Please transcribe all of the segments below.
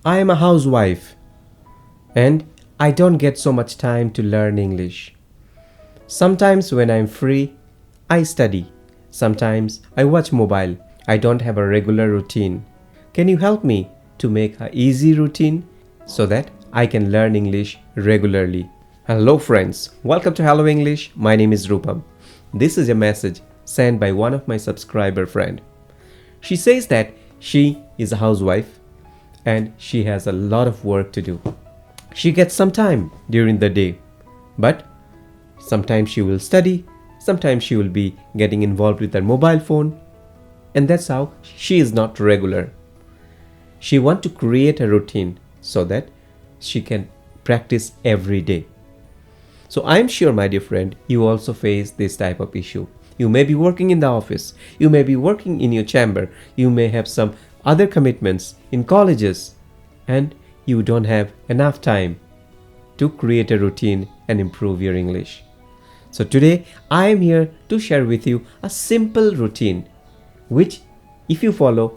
I am a housewife and I don't get so much time to learn English. Sometimes when I'm free, I study. Sometimes I watch mobile. I don't have a regular routine. Can you help me to make an easy routine so that I can learn English regularly? Hello friends, welcome to Hello English. My name is Rupam. This is a message sent by one of my subscriber friend. She says that she is a housewife and she has a lot of work to do. She gets some time during the day, but sometimes she will study, sometimes she will be getting involved with her mobile phone, and that's how she is not regular. She wants to create a routine so that she can practice every day. So I'm sure, my dear friend, you also face this type of issue. You may be working in the office, you may be working in your chamber, you may have some other commitments in colleges, and you don't have enough time to create a routine and improve your English. So today I am here to share with you a simple routine which, if you follow,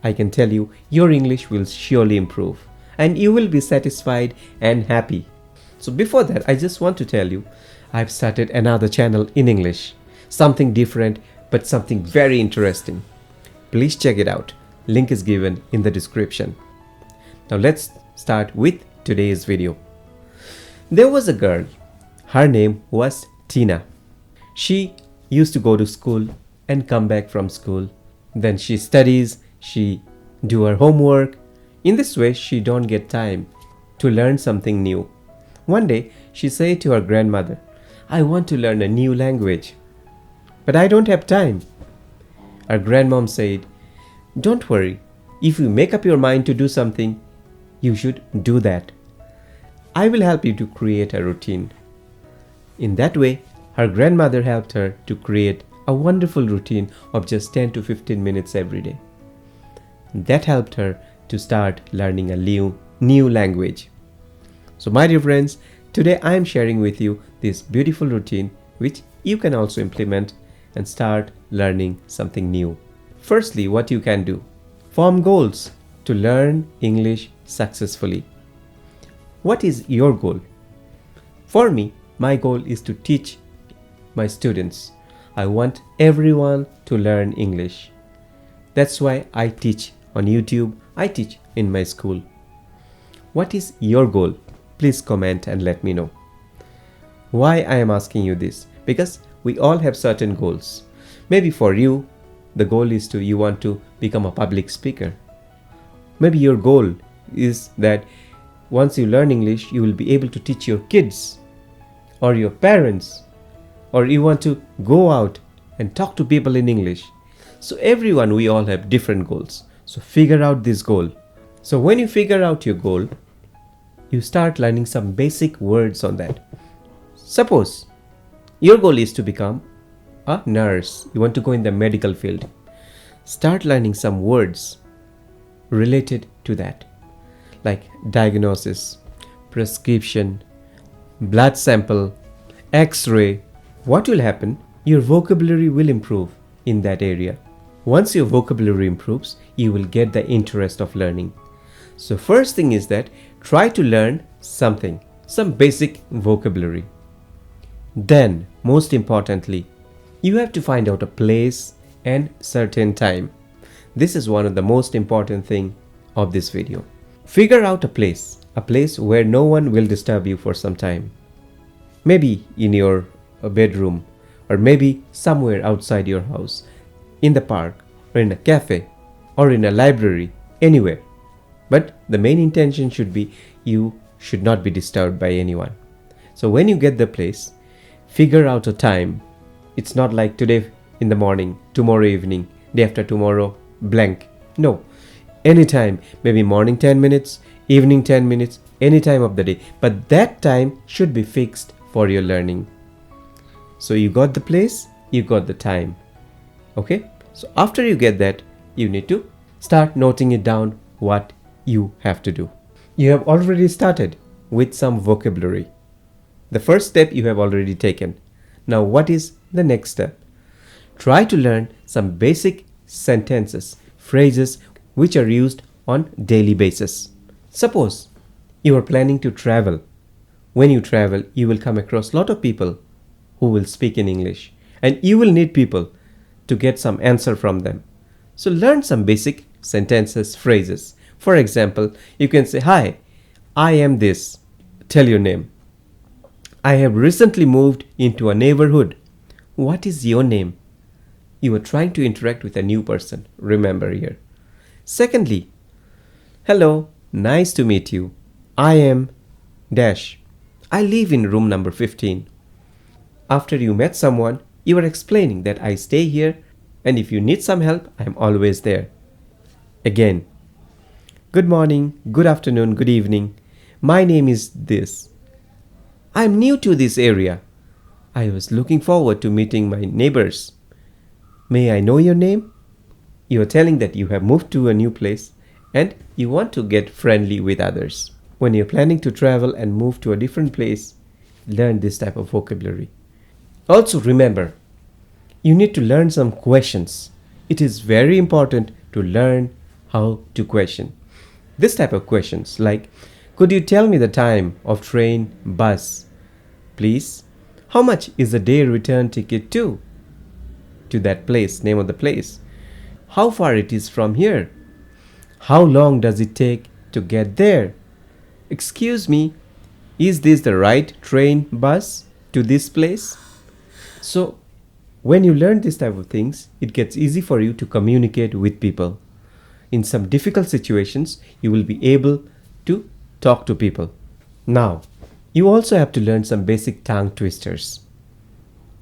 I can tell you your English will surely improve and you will be satisfied and happy. So before that, I just want to tell you I've started another channel in English, something different but something very interesting. Please check it out. Link is given in the description. Now let's start with today's video. There was a girl. Her name was Tina. She used to go to school and come back from school. Then she studies, she do her homework. In this way, she don't get time to learn something new. One day, she said to her grandmother, I want to learn a new language, but I don't have time. Her grandmom said, don't worry, if you make up your mind to do something, you should do that. I will help you to create a routine. In that way, her grandmother helped her to create a wonderful routine of just 10 to 15 minutes every day. That helped her to start learning a new language. So my dear friends, today I am sharing with you this beautiful routine which you can also implement and start learning something new. Firstly, what you can do, form goals to learn English successfully. What is your goal? For me, my goal is to teach my students. I want everyone to learn English. That's why I teach on YouTube, I teach in my school. What is your goal? Please comment and let me know. Why I am asking you this? Because we all have certain goals. Maybe for you, the goal is you want to become a public speaker. Maybe your goal is that once you learn English, you will be able to teach your kids or your parents, or you want to go out and talk to people in English. So everyone, we all have different goals. So figure out this goal. So when you figure out your goal, you start learning some basic words on that. Suppose your goal is to become a nurse. You want to go in the medical field. Start learning some words related to that, like diagnosis, prescription, blood sample, x-ray. What will happen? Your vocabulary will improve in that area. Once your vocabulary improves, you will get the interest of learning. So first thing is that try to learn something, some basic vocabulary. Then, most importantly, you have to find out a place and certain time. This is one of the most important thing of this video. Figure out a place where no one will disturb you for some time. Maybe in your bedroom, or maybe somewhere outside your house, in the park, or in a cafe, or in a library, anywhere. But the main intention should be you should not be disturbed by anyone. So when you get the place, figure out a time. It's not like today in the morning, tomorrow evening, day after tomorrow, blank. No, anytime, maybe morning 10 minutes, evening 10 minutes, any time of the day. But that time should be fixed for your learning. So you got the place, you got the time. Okay? So after you get that, you need to start noting it down what you have to do. You have already started with some vocabulary. The first step you have already taken. Now what is the next step? Try to learn some basic sentences, phrases which are used on daily basis. Suppose you are planning to travel. When you travel, you will come across a lot of people who will speak in English, and you will need people to get some answer from them. So learn some basic sentences, phrases. For example, you can say, "Hi, I am this." Tell your name. "I have recently moved into a neighborhood." What is your name? You are trying to interact with a new person. Remember here. Secondly, "Hello, nice to meet you. I am dash. I live in room number 15. After you met someone, you are explaining that I stay here, and if you need some help, I am always there. Again, "Good morning, good afternoon, good evening. My name is this. I am new to this area. I was looking forward to meeting my neighbors. May I know your name?" You are telling that you have moved to a new place and you want to get friendly with others. When you're planning to travel and move to a different place, learn this type of vocabulary. Also remember, you need to learn some questions. It is very important to learn how to question. This type of questions like, "Could you tell me the time of train, bus, please? How much is the day return ticket to that place, name of the place? How far it is from here? How long does it take to get there? Excuse me, is this the right train, bus to this place?" So, when you learn this type of things, it gets easy for you to communicate with people. In some difficult situations, you will be able to talk to people. Now, you also have to learn some basic tongue twisters.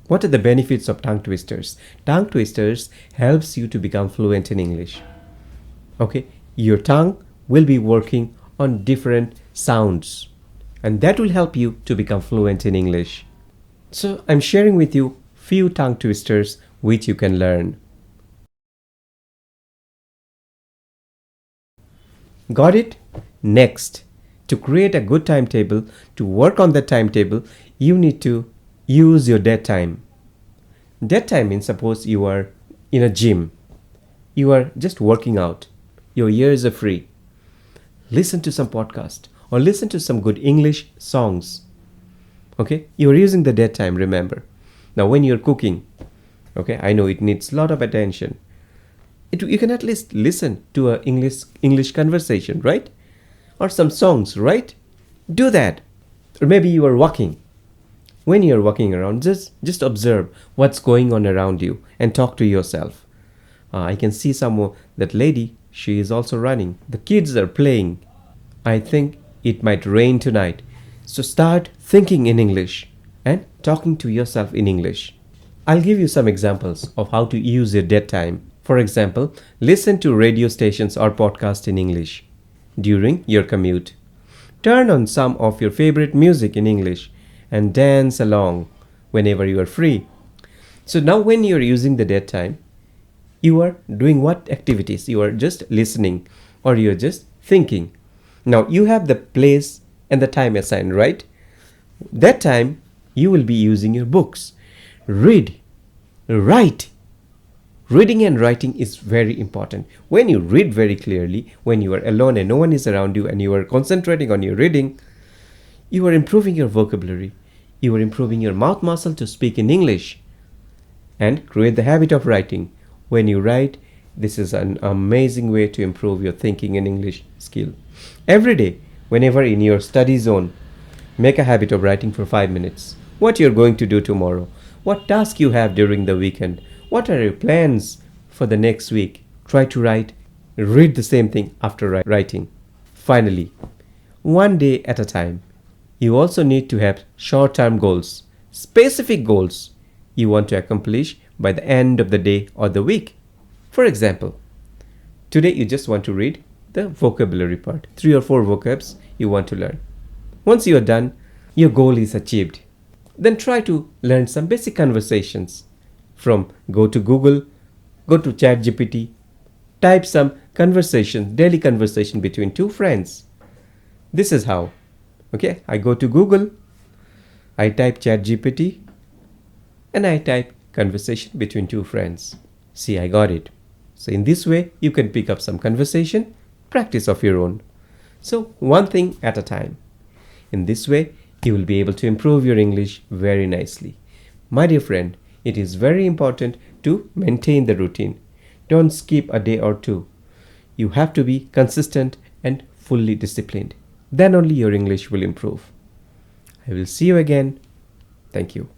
What are the benefits of tongue twisters? Tongue twisters helps you to become fluent in English. Okay, your tongue will be working on different sounds, and that will help you to become fluent in English. So I'm sharing with you few tongue twisters which you can learn. Got it? Next, to create a good timetable, to work on the timetable, you need to use your dead time. Dead time means suppose you are in a gym. You are just working out. Your ears are free. Listen to some podcast or listen to some good English songs. Okay? You are using the dead time, remember. Now when you're cooking, okay, I know it needs a lot of attention. You can at least listen to a English conversation, right? Or some songs, right? Do that. Or maybe you are walking. When you are walking around, just observe what's going on around you and talk to yourself. I can see that lady, she is also running. The kids are playing. I think it might rain tonight. So start thinking in English and talking to yourself in English. I'll give you some examples of how to use your dead time. For example, listen to radio stations or podcasts in English during your commute. Turn on some of your favorite music in English and dance along whenever you are free. So now when you are using the dead time, you are doing what activities? You are just listening or you are just thinking. Now you have the place and the time assigned, right? That time you will be using your books. Read, write. Reading and writing is very important. When you read very clearly, when you are alone and no one is around you and you are concentrating on your reading, you are improving your vocabulary. You are improving your mouth muscle to speak in English and create the habit of writing. When you write, this is an amazing way to improve your thinking and English skill. Every day, whenever in your study zone, make a habit of writing for 5 minutes. What you're going to do tomorrow, what task you have during the weekend, what are your plans for the next week. Try to read the same thing after writing. Finally, one day at a time. You also need to have short-term goals, specific goals you want to accomplish by the end of the day or the week. For example, today you just want to read the vocabulary part, 3 or 4 vocabs you want to learn. Once you are done, your goal is achieved. Then try to learn some basic conversations. Go to Google, go to ChatGPT, type some daily conversation between 2 friends. This is how. Okay, I go to Google, I type ChatGPT, and I type conversation between 2 friends. See, I got it. So in this way, you can pick up some conversation, practice of your own. So, one thing at a time. In this way, you will be able to improve your English very nicely. My dear friend, it is very important to maintain the routine. Don't skip a day or two. You have to be consistent and fully disciplined. Then only your English will improve. I will see you again. Thank you.